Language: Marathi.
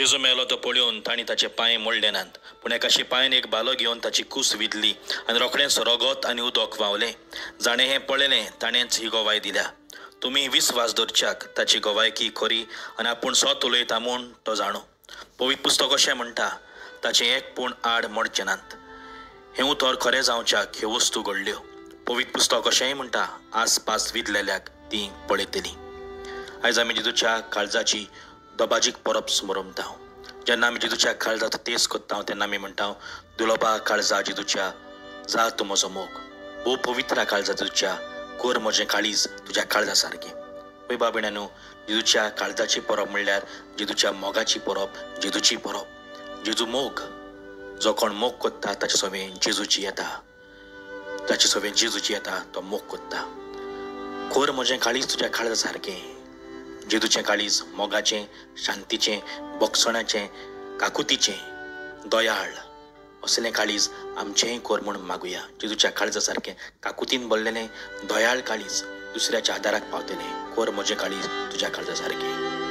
जेजू मेलो तो पळोवन तांणी ताचे पांय मोडले नात, पूण एका शिपायान एक बालो घेवन ताची कूस विधली आनी रोखडेंच रगत आनी उदक व्हांवलें. जाणें हें पळयलें ताणेंच ही गोवाय दिल्या. तुमी विस्वास दवरच्याक ताची गोवायकी खरी आनी आपूण सोत उलयता म्हूण तो जाणो. पवित्र पुस्तक अशें म्हणटा, ताचें एक पूण आड मोडचें नात. हें उतर खरें जावच्याक ह्यो वस्तू घडल्यो. पवित्र पुस्तक अशेंय म्हणटा, आसपास विधलेल्याक ती पळयतली. आयज आमी जेजूच्या काळजाची दबाजीक परब समरमता. जेन्ना आमी जेजूच्या काळजाचो तेस कोत्ता तेन्ना आमी म्हणटा, दुलोबा काळजा जेजूच्या, जा तूं म्हजो मोग. भोव पवित्र काळजा जेजूच्या, कोर म्हजें काळीज तुज्या काळजा सारकें. पळय बाबिण्यांनो, जेजूच्या काळजाची परब म्हणल्यार जेजूच्या मोगाची परब, जेजूची परब. जेजू मोग. जो कोण मोग कोत्ता ताचे सवें जेजूची येता. जाचे सवें जेजूची येता तो मोग कोत्ता. कोर म्हजें काळीज तुज्या काळजा सारकें. जेजूचें काळीज मोगाचें, शांतीचें, बोगसणाचें, काकुतीचें, दयाळ असलें काळीज आमचेंय कोर म्हूण मागुया. जेजूच्या काळजा सारकें काकुतीन भरलेलें दयाळ काळीज दुसऱ्याच्या आदाराक पावतलें. कोर म्हजें काळीज तुज्या काळजा सारकें.